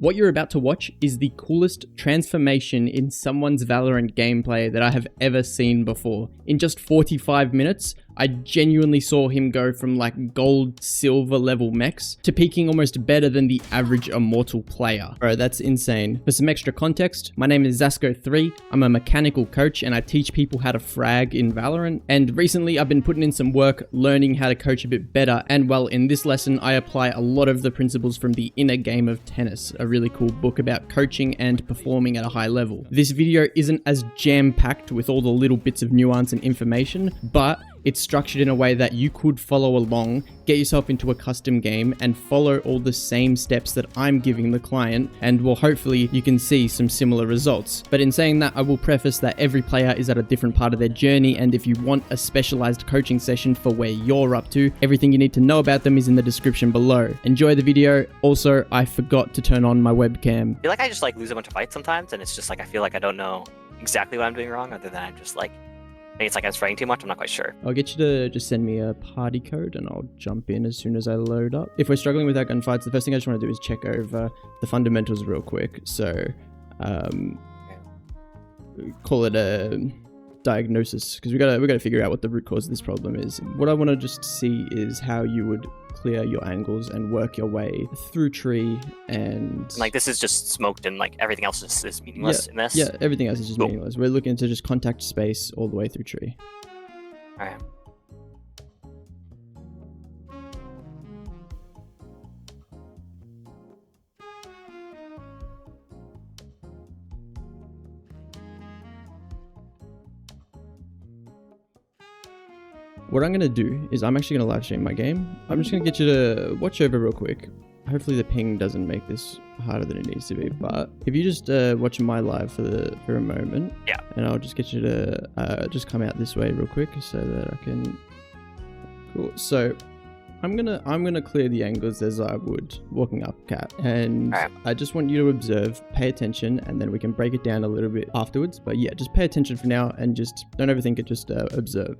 What you're about to watch is the coolest transformation in someone's Valorant gameplay that I have ever seen before. In just 45 minutes, I genuinely saw him go from like gold, silver level mechs to peaking almost better than the average Immortal player. Bro, that's insane. For some extra context, my name is Zasko3. I'm a mechanical coach and I teach people how to frag in Valorant. And recently I've been putting in some work learning how to coach a bit better. And well, in this lesson, I apply a lot of the principles from The Inner Game of Tennis, a really cool book about coaching and performing at a high level. This video isn't as jam-packed with all the little bits of nuance and information, but it's structured in a way that you could follow along, get yourself into a custom game, and follow all the same steps that I'm giving the client, and well, hopefully you can see some similar results. But in saying that, I will preface that every player is at a different part of their journey, and if you want a specialized coaching session for where you're up to, everything you need to know about them is in the description below. Enjoy the video. Also, I forgot to turn on my webcam. I feel like I just like lose a bunch of fights sometimes, and it's just like I feel like I don't know exactly what I'm doing wrong, other than I'm just like, maybe it's like I'm spraying too much, I'm not quite sure. I'll get you to just send me a party code and I'll jump in as soon as I load up. If we're struggling with our gunfights, the first thing I just want to do is check over the fundamentals real quick. So, call it a diagnosis, because we gotta figure out what the root cause of this problem is. What I want to just see is how you would clear your angles and work your way through tree, and like this is just smoked and like everything else is meaningless in this. Yeah, everything else is just meaningless. We're looking to just contact space all the way through tree. All right. What I'm going to do is I'm actually going to live stream my game. I'm just going to get you to watch over real quick. Hopefully the ping doesn't make this harder than it needs to be, but if you just watch my live for a moment, yeah, and I'll just get you to just come out this way real quick so that I can. Cool. So I'm gonna clear the angles as I would walking up cat, and I just want you to observe, pay attention, and then we can break it down a little bit afterwards. But yeah, just pay attention for now and just don't overthink it. Just observe.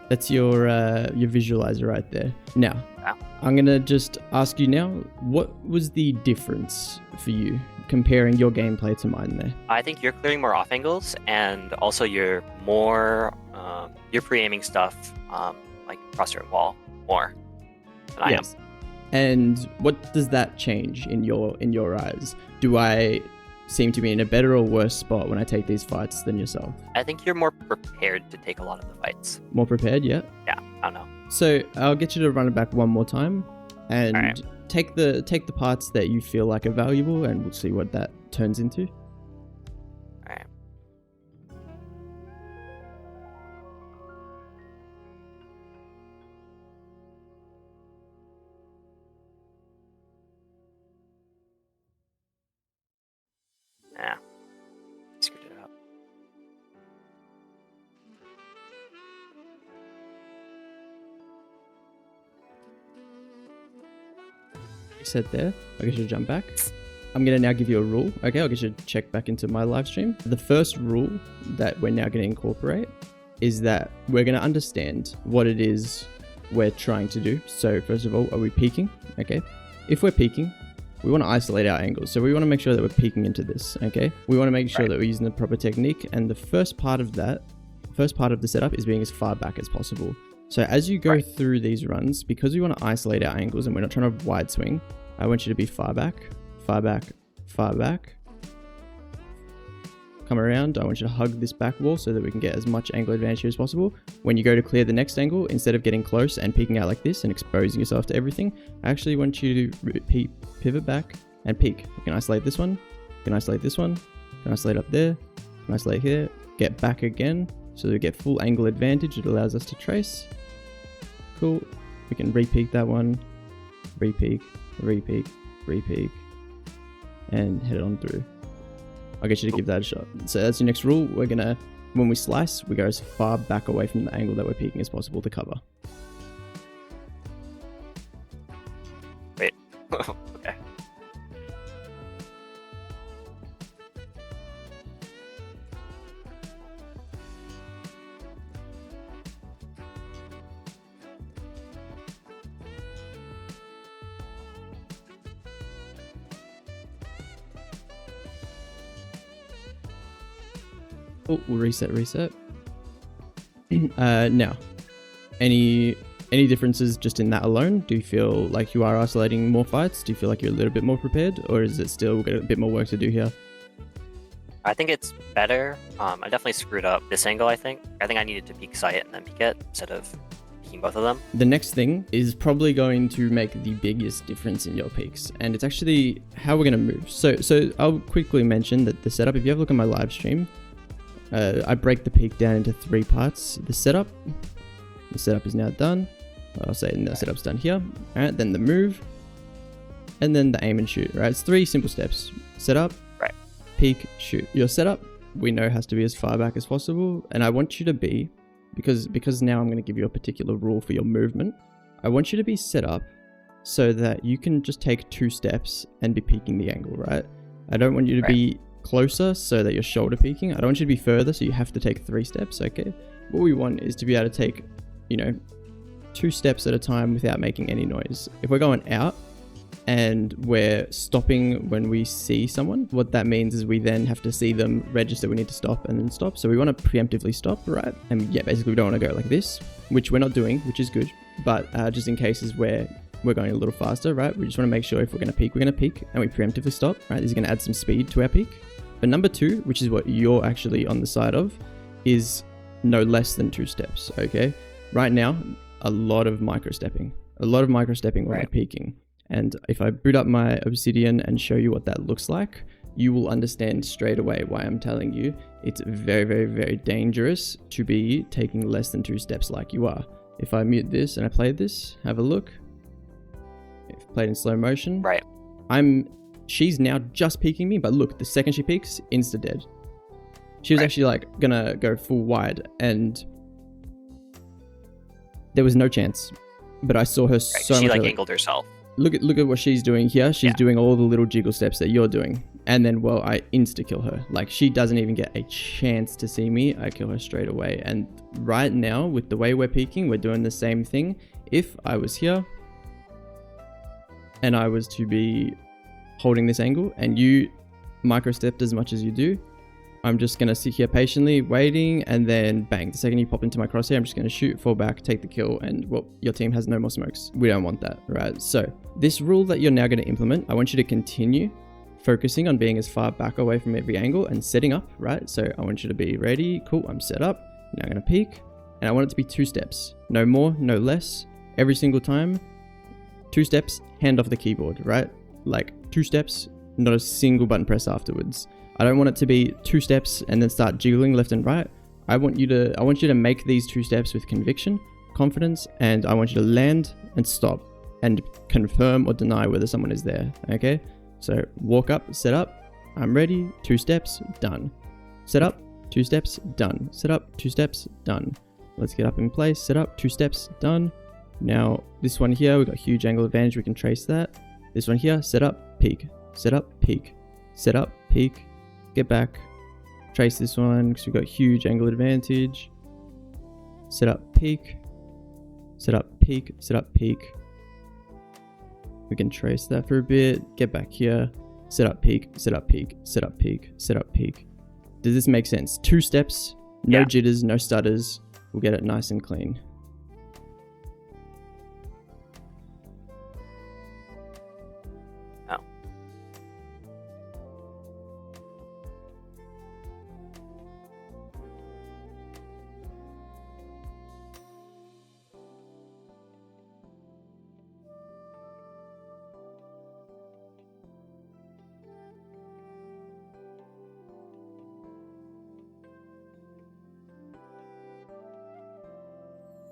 That's your visualizer right there. Now, I'm gonna just ask you now, what was the difference for you comparing your gameplay to mine there? I think you're clearing more off angles, and also you're more you're pre-aiming stuff like crosshair and wall more than I am. And what does that change in your eyes? Do I seem to be in a better or worse spot when I take these fights than yourself? I think you're more prepared to take a lot of the fights. More prepared, yeah? Yeah, I don't know. So I'll get you to run it back one more time and take the parts that you feel like are valuable, and we'll see what that turns into. Alright. Yeah. Screwed it up. You said there. I'll get you to jump back. I'm going to now give you a rule. Okay, I'll get you to check back into my live stream. The first rule that we're now going to incorporate is that we're going to understand what it is we're trying to do. So first of all, are we peeking? Okay. If we're peeking, we want to isolate our angles. So we want to make sure that we're peeking into this, okay? We want to make sure that we're using the proper technique. And the first part of the setup is being as far back as possible. So as you go through these runs, because we want to isolate our angles and we're not trying to wide swing, I want you to be far back, far back, far back. Come around. I want you to hug this back wall so that we can get as much angle advantage here as possible. When you go to clear the next angle, instead of getting close and peeking out like this and exposing yourself to everything, I actually want you to pivot back and peek. You can isolate this one, you can isolate this one, you can isolate up there, you can isolate here, get back again so that we get full angle advantage. It allows us to trace. Cool. We can re-peek that one, re-peek, re-peek, free peek, and head it on through. I'll get you to give that a shot. So that's your next rule. We're gonna, when we slice, we go as far back away from the angle that we're peeking as possible to cover. Wait. Okay. Oh, we'll reset. Now, any differences just in that alone? Do you feel like you are isolating more fights? Do you feel like you're a little bit more prepared, or is it still got a bit more work to do here? I think it's better. I definitely screwed up this angle, I think. I needed to peek sight and then peek it instead of peeking both of them. The next thing is probably going to make the biggest difference in your peaks, and it's actually how we're going to move. So I'll quickly mention that the setup, if you have a look at my live stream, I break the peak down into 3 parts. The setup is now done. I'll say the setup's done here. Alright, then the move, and then the aim and shoot. Right, it's 3 simple steps. Setup, right, peek, shoot. Your setup, we know, has to be as far back as possible, and I want you to be, because now I'm going to give you a particular rule for your movement, I want you to be set up so that you can just take 2 steps and be peeking the angle, right? I don't want you to be closer so that you're shoulder peeking. I don't want you to be further so you have to take 3 steps, okay? What we want is to be able to take, 2 steps at a time without making any noise. If we're going out and we're stopping when we see someone, what that means is we then have to see them register we need to stop and then stop. So we want to preemptively stop, right? And yeah, basically we don't want to go like this, which we're not doing, which is good. But just in cases where we're going a little faster, right? We just want to make sure if we're going to peek, and we preemptively stop, right? This is going to add some speed to our peek. But number 2, which is what you're actually on the side of, is no less than 2 steps, okay? Right now, a lot of micro-stepping when we're peeking. And if I boot up my Obsidian and show you what that looks like, you will understand straight away why I'm telling you it's very, very, very dangerous to be taking less than 2 steps like you are. If I mute this and I play this, have a look. If played in slow motion, right. She's now just peeking me, but look, the second she peeks, insta dead. She was actually like gonna go full wide, and there was no chance. But I saw her so much. She angled herself. Look at what she's doing here. She's doing all the little jiggle steps that you're doing, and then I insta kill her. Like, she doesn't even get a chance to see me. I kill her straight away. And right now, with the way we're peeking, we're doing the same thing. If I was here and I was to be holding this angle and you micro-stepped as much as you do, I'm just going to sit here patiently waiting, and then bang, the second you pop into my crosshair, I'm just going to shoot, fall back, take the kill, and well, your team has no more smokes. We don't want that, right? So this rule that you're now going to implement, I want you to continue focusing on being as far back away from every angle and setting up, right? So I want you to be ready. Cool, I'm set up. Now I'm going to peek, and I want it to be 2 steps. No more, no less. Every single time, 2 steps, hand off the keyboard, right? Like 2 steps, not a single button press afterwards. I don't want it to be 2 steps and then start jiggling left and right. I want you to make these 2 steps with conviction, confidence, and I want you to land and stop and confirm or deny whether someone is there. Okay? So walk up, set up, I'm ready, 2 steps, done. Set up, 2 steps, done. Set up, 2 steps, done. Let's get up in place, set up, 2 steps, done. Now this one here, we've got huge angle advantage, we can trace that. This one here, set up, peek, set up, peek, set up, peek, get back, trace this one because we've got huge angle advantage. Set up, peek, set up, peek, set up, peek. We can trace that for a bit, get back here, set up, peek, set up, peek, set up, peek, set up, peek. Does this make sense? 2 steps, no jitters, no stutters. We'll get it nice and clean.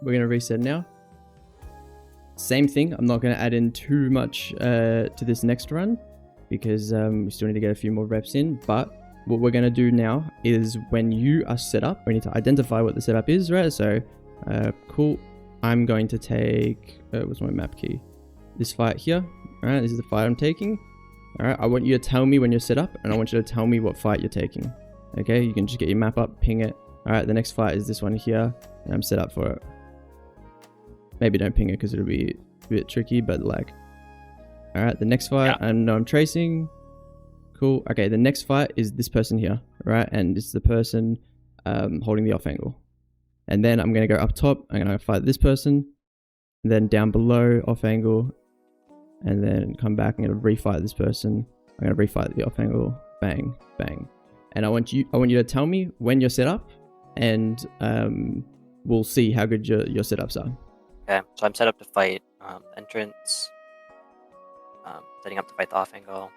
We're going to reset now. Same thing. I'm not going to add in too much to this next run because we still need to get a few more reps in. But what we're going to do now is when you are set up, we need to identify what the setup is, right? So, cool. I'm going to take, what's my map key? This fight here. All right, this is the fight I'm taking. All right, I want you to tell me when you're set up, and I want you to tell me what fight you're taking. Okay, you can just get your map up, ping it. All right, the next fight is this one here, and I'm set up for it. Maybe don't ping it because it'll be a bit tricky, but like, all right, the next fight, I know I'm tracing. Cool. Okay, the next fight is this person here, right? And it's the person holding the off angle. And then I'm going to go up top. I'm going to fight this person. And then down below, off angle. And then come back. I'm going to refight this person. I'm going to refight the off angle. Bang, bang. And I want you to tell me when you're set up, and we'll see how good your setups are. Okay, so I'm set up to fight entrance. Setting up to fight the off angle.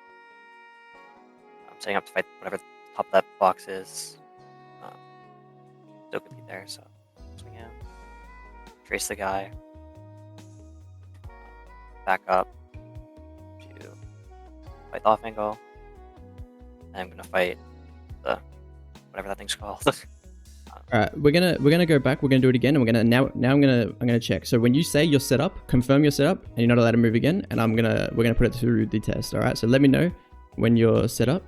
I'm setting up to fight whatever the top left box is. Still could be there, so swing in. Trace the guy. Back up to fight the off angle. And I'm gonna fight the whatever that thing's called. All right, we're gonna go back. We're gonna do it again, and we're gonna now I'm gonna check. So when you say you're set up, confirm you're set up, and you're not allowed to move again. And we're gonna put it through the test. All right. So let me know when you're set up.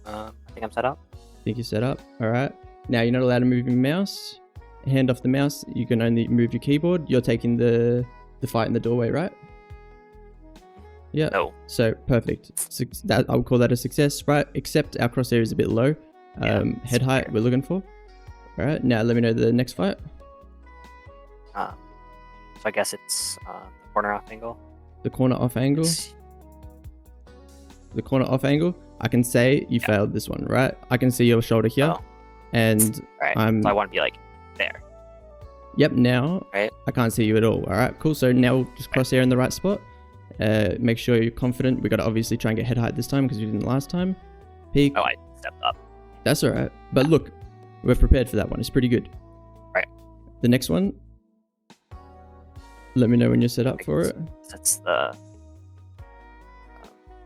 I think I'm set up. Think you're set up. All right. Now you're not allowed to move your mouse. Hand off the mouse. You can only move your keyboard. You're taking the fight in the doorway, right? Yeah. No. So perfect. I would call that a success, right? Except our crosshair is a bit low. Head height we're looking for. All right. Now let me know the next fight. So I guess it's the corner off angle. The corner off angle. The corner off angle. I can say you failed this one, right? I can see your shoulder here, and right. So I want to be like there. Yep. Now right. I can't see you at all. All right. Cool. So now we'll just crosshair in the right spot. Make sure you're confident. We got to obviously try and get head height this time because we didn't last time. Peek. Oh, I stepped up. That's all right. But look, we're prepared for that one. It's pretty good. Right. The next one. Let me know when you're set up for it. That's the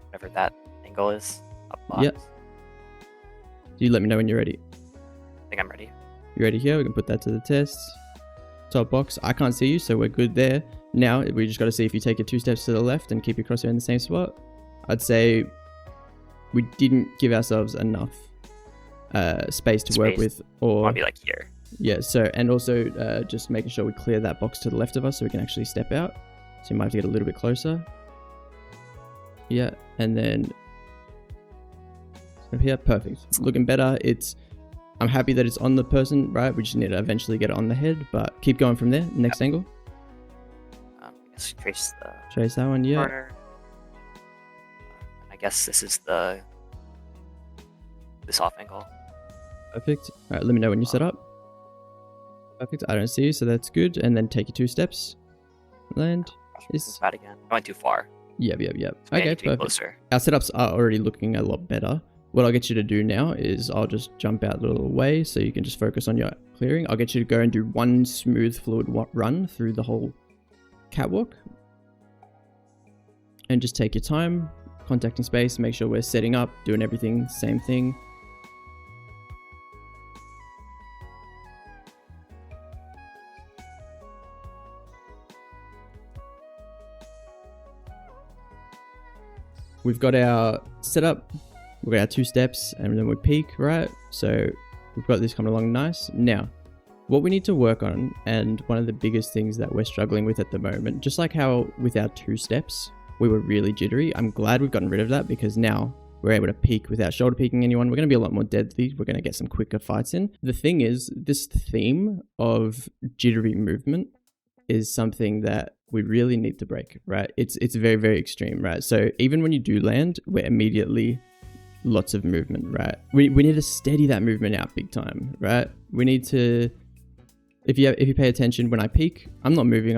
whatever that angle is. Up box. Yep. You let me know when you're ready. I think I'm ready. You ready here? We can put that to the test. Top box. I can't see you, so we're good there. Now we just got to see if you take your 2 steps to the left and keep your crosshair in the same spot. I'd say we didn't give ourselves enough space to work with, or want to be like here. Yeah. So, and also just making sure we clear that box to the left of us so we can actually step out. So you might have to get a little bit closer. Yeah, and then here, perfect. Looking better. I'm happy that it's on the person, right? We just need to eventually get it on the head, but keep going from there. Next angle. I guess trace that one, yeah. Corner. I guess this is this off angle. Perfect. All right, let me know when you're set up. Perfect. I don't see you, so that's good. And then take your 2 steps. Land. Bad again. I went too far. Yep. So Okay, perfect. Closer. Our setups are already looking a lot better. What I'll get you to do now is I'll just jump out a little way so you can just focus on your clearing. I'll get you to go and do one smooth fluid run through the whole catwalk. And just take your time, contacting space, make sure we're setting up, doing everything, same thing. We've got our setup. We've got our 2 steps, and then we peak, right? So we've got this coming along nice. Now, what we need to work on, and one of the biggest things that we're struggling with at the moment, just like how with our 2 steps, we were really jittery. I'm glad we've gotten rid of that because now we're able to peak without shoulder peeking anyone. We're going to be a lot more deadly. We're going to get some quicker fights in. The thing is, this theme of jittery movement is something that we really need to break, right? It's very, very extreme, right? So even when you do land, we're immediately lots of movement, right? We need to steady that movement out big time, right? We need to, if you pay attention when I peak, I'm not moving.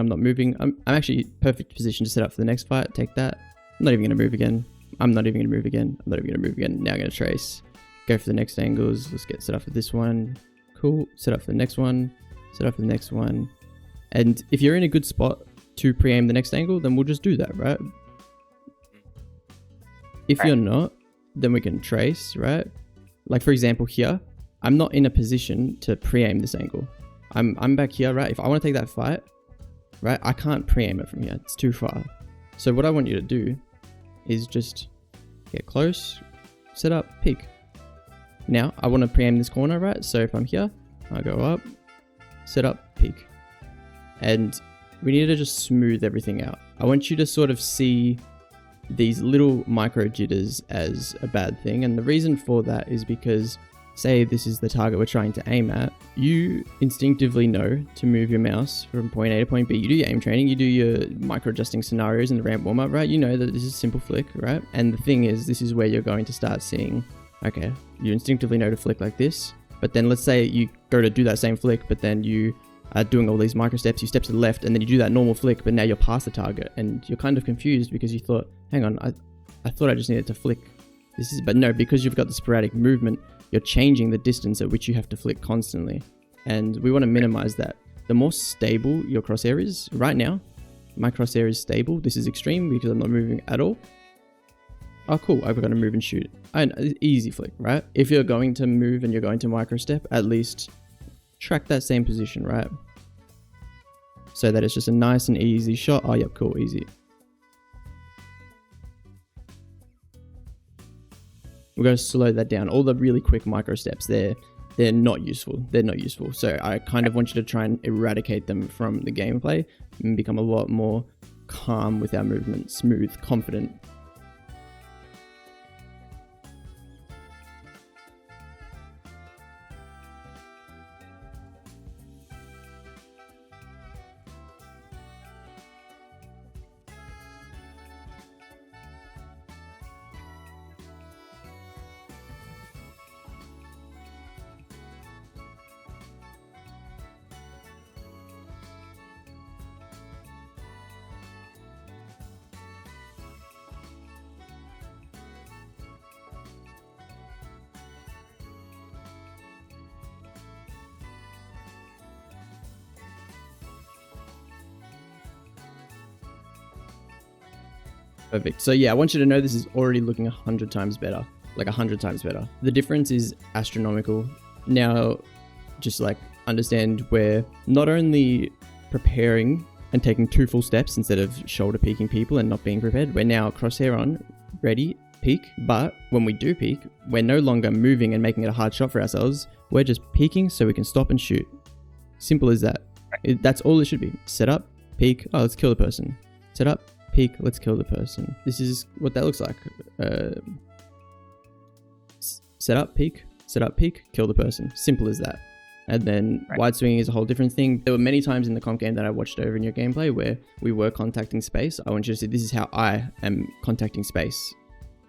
I'm actually perfect position to set up for the next fight. Take that. I'm not even going to move again. I'm not even going to move again. I'm not even going to move again. Now I'm going to trace. Go for the next angles. Let's get set up for this one. Cool. Set up for the next one. Set up for the next one. And if you're in a good spot to pre-aim the next angle, then we'll just do that, right? If you're not, then we can trace, right? Like for example here, I'm not in a position to pre-aim this angle. I'm back here, right? If I want to take that fight, right, I can't pre-aim it from here. It's too far. So what I want you to do is just get close, set up, peek. Now I want to pre-aim this corner, right? So if I'm here, I go up, set up, peek. And we need to just smooth everything out. I want you to sort of see these little micro jitters as a bad thing. And the reason for that is because, say this is the target we're trying to aim at, you instinctively know to move your mouse from point A to point B. You do your aim training, you do your micro adjusting scenarios in the ramp warm-up, right? You know that this is a simple flick, right? And the thing is, this is where you're going to start seeing, okay, you instinctively know to flick like this, but then let's say you go to do that same flick, but then you are doing all these micro steps, you step to the left, and then you do that normal flick, but now you're past the target, and you're kind of confused because you thought, hang on, I thought I just needed to flick. But no, because you've got the sporadic movement, you're changing the distance at which you have to flick constantly. And we want to minimize that. The more stable your crosshair is, right now, my crosshair is stable. This is extreme because I'm not moving at all. Oh, cool, I've got to move and shoot. Easy flick, right? If you're going to move and you're going to micro step, at least track that same position, right? So that it's just a nice and easy shot. Oh, yep, cool, easy. We're going to slow that down. All the really quick micro steps, they're not useful. They're not useful. So I kind of want you to try and eradicate them from the gameplay and become a lot more calm with our movement, smooth, confident. Perfect. So yeah, I want you to know this is already looking 100 times better, like 100 times better. The difference is astronomical. Now, just like understand we're not only preparing and taking 2 full steps instead of shoulder peeking people and not being prepared. We're now crosshair on, ready, peek. But when we do peek, we're no longer moving and making it a hard shot for ourselves. We're just peeking so we can stop and shoot. Simple as that. That's all it should be. Set up, peek. Oh, let's kill the person. Set up, peek, let's kill the person. This is what that looks like. Set up, peek, kill the person. Simple as that. And then wide swinging is a whole different thing. There were many times in the comp game that I watched over in your gameplay where we were contacting space. I want you to see this is how I am contacting space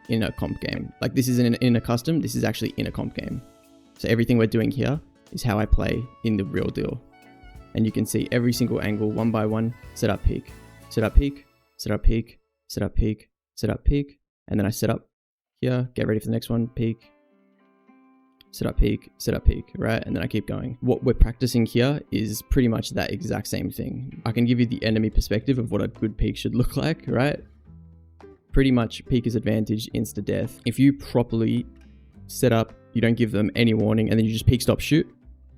in a comp game. Like this isn't in a custom, this is actually in a comp game. So everything we're doing here is how I play in the real deal. And you can see every single angle, one by one, set up, peek, set up, peek, set up, peek, set up, peek, set up, peek, and then I set up here, get ready for the next one, peek, set up, peek, right? And then I keep going. What we're practicing here is pretty much that exact same thing. I can give you the enemy perspective of what a good peek should look like, right? Pretty much peek is advantage, insta death. If you properly set up, you don't give them any warning, and then you just peek, stop, shoot,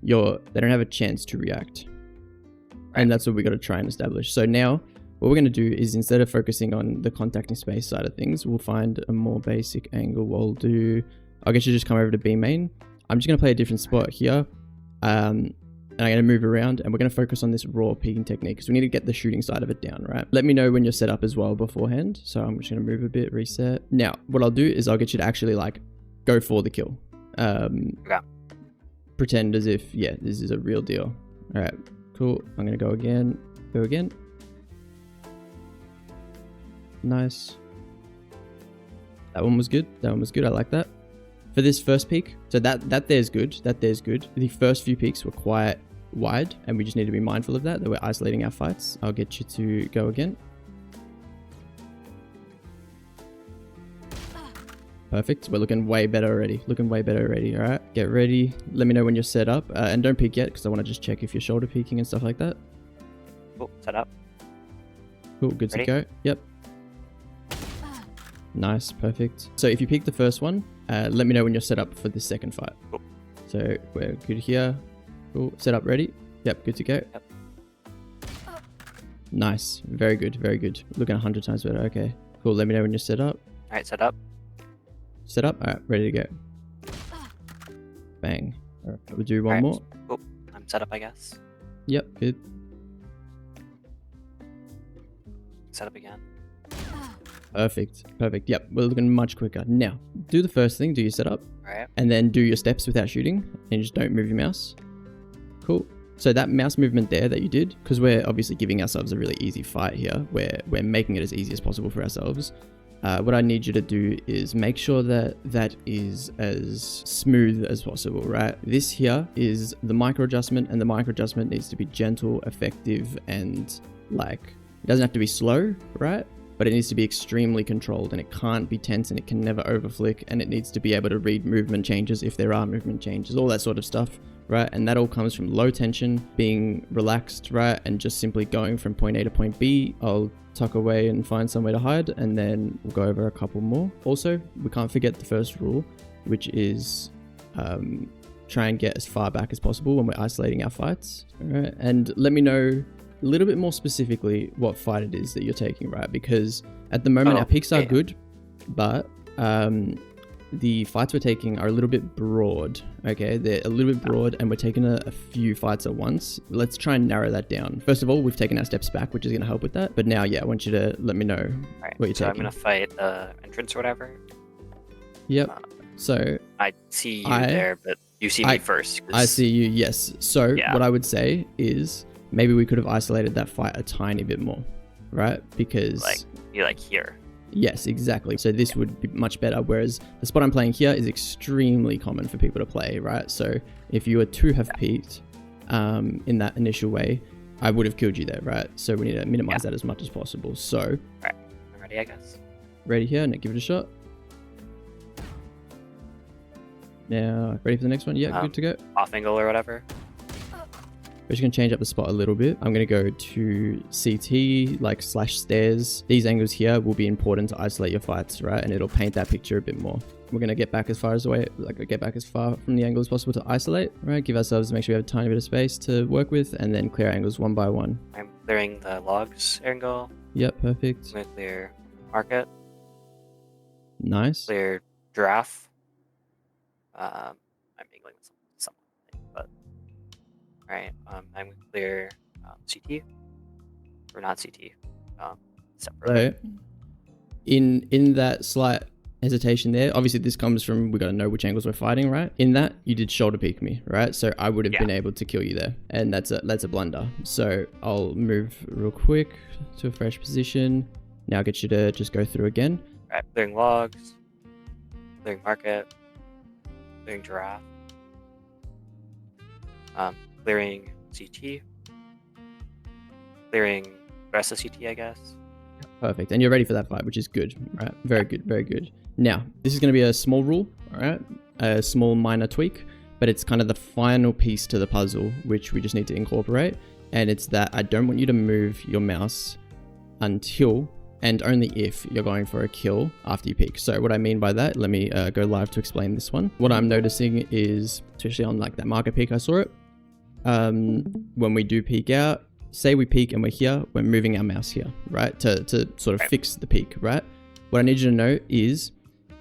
they don't have a chance to react. And that's what we got to try and establish. So now what we're going to do is instead of focusing on the contacting space side of things, we'll find a more basic angle. I'll get you to just come over to B main. I'm just going to play a different spot here. And I'm going to move around and we're going to focus on this raw peeking technique because we need to get the shooting side of it down, right? Let me know when you're set up as well beforehand. So I'm just going to move a bit, reset. Now, what I'll do is I'll get you to actually like go for the kill. Pretend as if, yeah, this is a real deal. All right, cool. I'm going to go again. Nice. That one was good. I like that. For this first peek, so that there's good. The first few peeks were quite wide and we just need to be mindful of that we're isolating our fights. I'll get you to go again. Perfect. We're looking way better already. All right, get ready. Let me know when you're set up and don't peek yet because I want to just check if you're shoulder peeking and stuff like that. Cool. Set up. Cool, good Ready? to go. Yep. Nice, perfect. So if you pick the first one, let me know when you're set up for the second fight. Cool. So we're good here. Cool, set up, ready? Yep, good to go. Yep. Nice, very good, very good. Looking 100 times better, okay. Cool, let me know when you're set up. Alright, set up. Set up, alright, ready to go. Bang. All right, we'll do one more. Cool. I'm set up, I guess. Yep, good. Set up again. Perfect, perfect. Yep, we're looking much quicker. Now, do the first thing, do your setup. Alright. And then do your steps without shooting, and just don't move your mouse. Cool. So that mouse movement there that you did, because we're obviously giving ourselves a really easy fight here, where we're making it as easy as possible for ourselves. What I need you to do is make sure that that is as smooth as possible, right? This here is the micro adjustment, and the micro adjustment needs to be gentle, effective, and like, it doesn't have to be slow, right? But it needs to be extremely controlled, and it can't be tense, and it can never overflick, and it needs to be able to read movement changes if there are movement changes, all that sort of stuff, right? And that all comes from low tension, being relaxed, right? And just simply going from point A to point B. I'll tuck away and find somewhere to hide, and then we'll go over a couple more. Also, we can't forget the first rule, which is try and get as far back as possible when we're isolating our fights, right? And let me know a little bit more specifically what fight it is that you're taking, right? Because at the moment our peaks are good, but the fights we're taking are a little bit broad, okay? They're a little bit broad, and we're taking a few fights at once. Let's try and narrow that down. First of all, we've taken our steps back, which is going to help with that. But now, yeah, I want you to let me know what you're taking. I'm going to fight entrance or whatever. Yep. So I see you there, but you see me first. I see you, yes. So what I would say is maybe we could have isolated that fight a tiny bit more, right? Because you're like here. Yes, exactly. So this would be much better. Whereas the spot I'm playing here is extremely common for people to play, right? So if you were to have peaked in that initial way, I would have killed you there, right? So we need to minimize that as much as possible. So, all right, I'm ready, I guess. Ready here, now give it a shot. Now, ready for the next one? Yeah, good to go. Off angle or whatever. We're just going to change up the spot a little bit. I'm going to go to CT, like /stairs. These angles here will be important to isolate your fights, right? And it'll paint that picture a bit more. We're going to get back as far from the angle as possible to isolate, right? Give ourselves, make sure we have a tiny bit of space to work with, and then clear angles one by one. I'm clearing the logs angle. Yep, perfect. I'm going to clear market. Nice. Clear giraffe. I'm mingling with something, but alright, I'm gonna clear CT, or not CT, separately. So, in that slight hesitation there, obviously this comes from, we got to know which angles we're fighting, right? In that, you did shoulder peek me, right? So I would have been able to kill you there, and that's a blunder. So I'll move real quick to a fresh position. Now I'll get you to just go through again. Alright, clearing logs, clearing market, clearing giraffe, clearing CT, clearing the rest of CT, I guess. Perfect. And you're ready for that fight, which is good, right? Very good, very good. Now, this is going to be a small rule, all right? A small minor tweak, but it's kind of the final piece to the puzzle, which we just need to incorporate. And it's that I don't want you to move your mouse until and only if you're going for a kill after you peek. So what I mean by that, let me go live to explain this one. What I'm noticing is, especially on like that marker peek, I saw it. When we do peek out, say we peek and we're here, we're moving our mouse here, right? To sort of fix the peek, right? What I need you to know is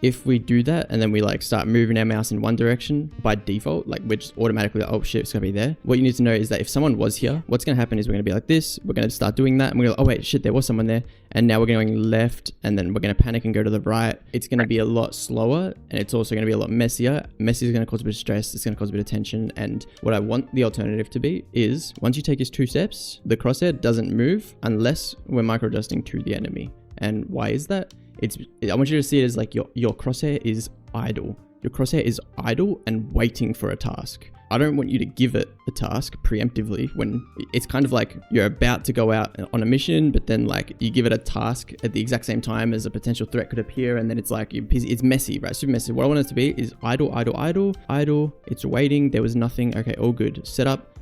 if we do that and then we like start moving our mouse in one direction by default, like we're just automatically like, oh shit, it's gonna be there. What you need to know is that if someone was here, what's gonna happen is we're gonna be like this, we're gonna start doing that, and we're gonna, oh wait, shit, there was someone there, and now we're going left, and then we're gonna panic and go to the right. It's gonna be a lot slower, and it's also gonna be a lot messier. Messy is gonna cause a bit of stress, it's gonna cause a bit of tension, and what I want the alternative to be is once you take his 2 steps, the crosshair doesn't move unless we're micro adjusting to the enemy. And why is that? I want you to see it as like your crosshair is idle. Your crosshair is idle and waiting for a task. I don't want you to give it a task preemptively when it's kind of like you're about to go out on a mission, but then like you give it a task at the exact same time as a potential threat could appear, and then it's like it's messy, right? Super messy. What I want it to be is idle, idle, idle, idle. It's waiting. There was nothing. Okay, all good. Set up,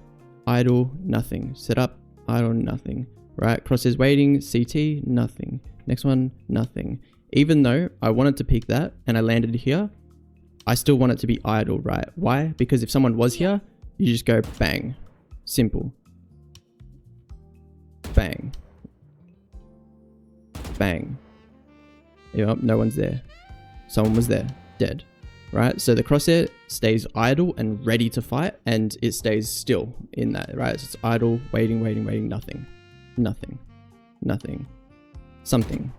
idle, nothing. Set up, idle, nothing. Right, crosshairs waiting, CT, nothing. Next one, nothing. Even though I wanted to peek that and I landed here, I still want it to be idle, right? Why? Because if someone was here, you just go bang. Simple. Bang. Bang. Yep, no one's there. Someone was there. Dead. Right? So the crosshair stays idle and ready to fight, and it stays still in that, right? So it's idle, waiting, waiting, waiting, nothing. Nothing. Nothing. Something.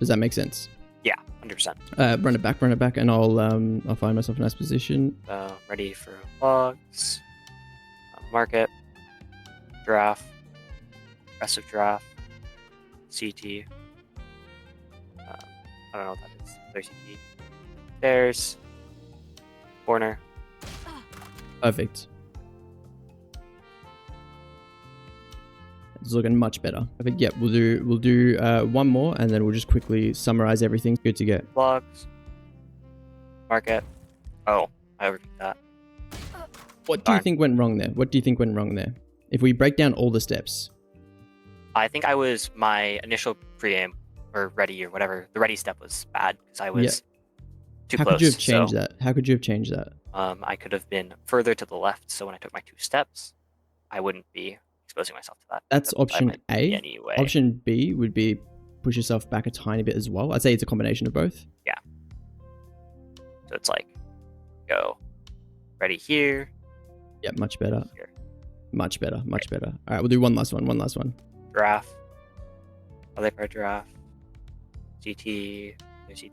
Does that make sense? Yeah, 100%. Run it back, and I'll find myself a nice position. Ready for logs. Market. Giraffe. Aggressive giraffe. CT. I don't know what that is. There's CT. There's corner. Perfect. It's looking much better. I think, yep, we'll do one more, and then we'll just quickly summarize everything. Good to go. Logs. Market. Oh, I overtook that. What do you think went wrong there? What do you think went wrong there? If we break down all the steps. I think my initial pre-aim or ready or whatever. The ready step was bad because I was too close. How could you have changed that? How could you have changed that? I could have been further to the left, so when I took my 2 steps, I wouldn't be exposing myself to that. That's option A. Anyway. Option B would be push yourself back a tiny bit as well. I'd say it's a combination of both. Yeah. So it's like, go ready here. Yeah, much better. Here. Much better. Much better. All right, we'll do one last one. Giraffe. Other part giraffe. CT. No CT.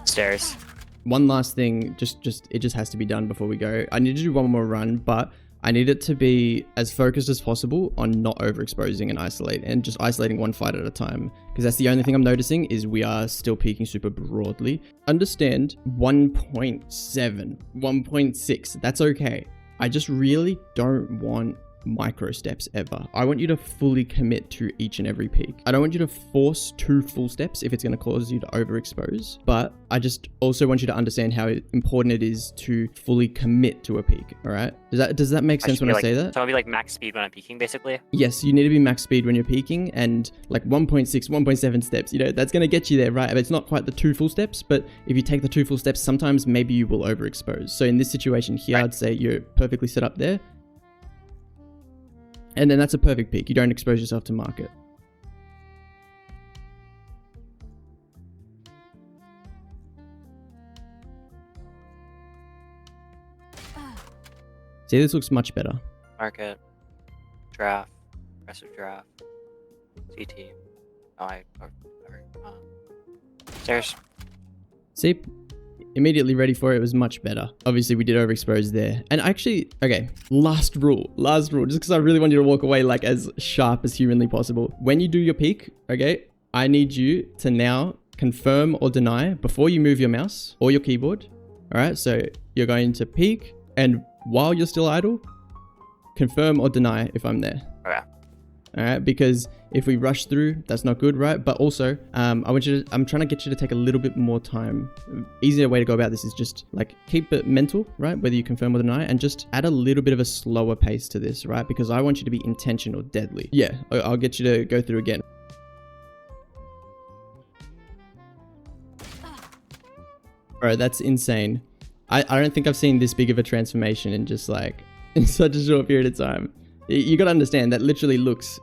Stairs. One last thing, it just has to be done before we go. I need to do one more run, but I need it to be as focused as possible on not overexposing and just isolating one fight at a time. Because that's the only thing I'm noticing is we are still peaking super broadly. Understand 1.7, 1.6, that's okay. I just really don't want micro steps ever. I want you to fully commit to each and every peak. I don't want you to force 2 full steps if it's going to cause you to overexpose, but I just also want you to understand how important it is to fully commit to a peak. All right, does that make sense when I say that? So I'll be like max speed when I'm peaking, basically. Yes, you need to be max speed when you're peaking, and like 1.6, 1.7 steps, that's going to get you there, right? But it's not quite the 2 full steps, but if you take the 2 full steps, sometimes maybe you will overexpose. So in this situation here, I'd say you're perfectly set up there. And then that's a perfect peak. You don't expose yourself to market. See, this looks much better. Market. Giraffe. Aggressive giraffe. CT. Stairs. See? Immediately ready for it was much better. Obviously, we did overexpose there. And actually, okay, last rule, just because I really want you to walk away like as sharp as humanly possible. When you do your peak, okay, I need you to now confirm or deny before you move your mouse or your keyboard. All right, so you're going to peak, and while you're still idle, confirm or deny if I'm there. Okay. All right, because if we rush through, that's not good, right? But also, I'm trying to get you to take a little bit more time. Easier way to go about this is just like keep it mental, right? Whether you confirm or deny, and just add a little bit of a slower pace to this, right? Because I want you to be intentional, deadly. Yeah, I'll get you to go through again. Bro, that's insane. I don't think I've seen this big of a transformation in just like in such a short period of time. You gotta understand that literally looks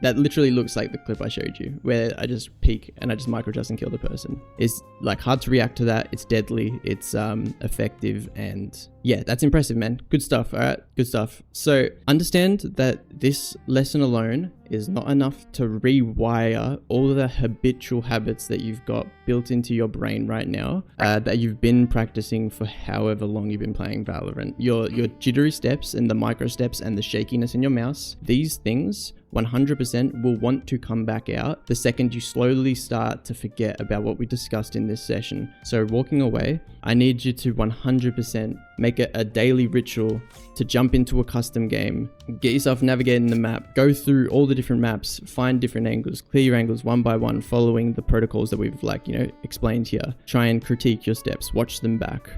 like the clip I showed you, where I just peek and I just micro adjust and kill the person. It's like hard to react to that. It's deadly. It's effective, and yeah, that's impressive, man. Good stuff. All right, good stuff. So understand that this lesson alone is not enough to rewire all of the habitual habits that you've got built into your brain right now, that you've been practicing for however long you've been playing Valorant. Your jittery steps and the micro steps and the shakiness in your mouse, these things 100% will want to come back out the second you slowly start to forget about what we discussed in this session. So walking away, I need you to 100% make it a daily ritual to jump into a custom game, get yourself navigating the map, go through all the different maps, find different angles, clear your angles one by one, following the protocols that we've explained here. Try and critique your steps, watch them back.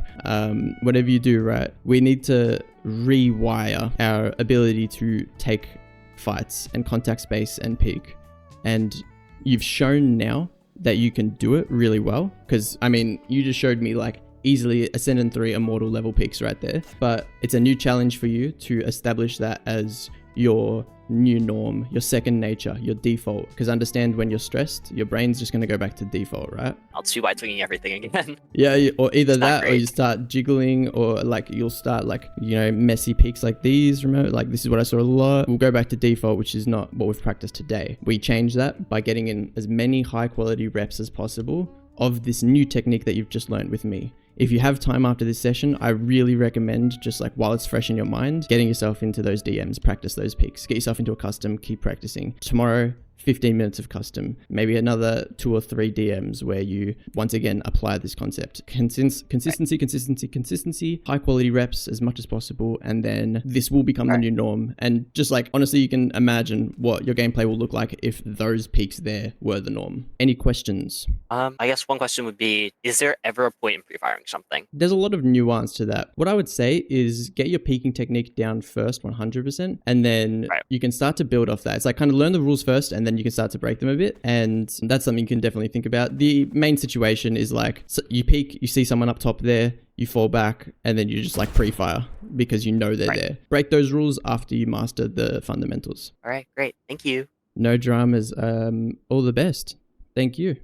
Whatever you do, right? We need to rewire our ability to take fights and contact space and peek. And you've shown now that you can do it really well, because I mean, you just showed me like easily Ascendant 3 Immortal level peaks right there, but it's a new challenge for you to establish that as your new norm, your second nature, your default. Because understand, when you're stressed, your brain's just going to go back to default, right? I'll 2x swinging everything again. Yeah, or either that great. or you start jiggling, or like you'll start like, messy peaks like these. Remember, like this is what I saw a lot. We'll go back to default, which is not what we've practiced today. We change that by getting in as many high quality reps as possible of this new technique that you've just learned with me. If you have time after this session, I really recommend, just like while it's fresh in your mind, getting yourself into those DMs, practice those peaks, get yourself into a custom, keep practicing. Tomorrow, 15 minutes of custom, maybe another 2 or 3 DMs where you once again apply this concept. Consistency, high quality reps as much as possible, and then this will become the new norm. And just like, honestly, you can imagine what your gameplay will look like if those peaks there were the norm. Any questions? I guess one question would be, is there ever a point in pre-firing something? There's a lot of nuance to that. What I would say is get your peaking technique down first, 100%, and then you can start to build off that. It's like kind of learn the rules first, and then you can start to break them a bit. And that's something you can definitely think about. The main situation is like, so you peek, you see someone up top there, you fall back, and then you just like pre-fire because you know they're there. Break those rules after you master the fundamentals. All right, great. Thank you. No dramas. All the best. Thank you.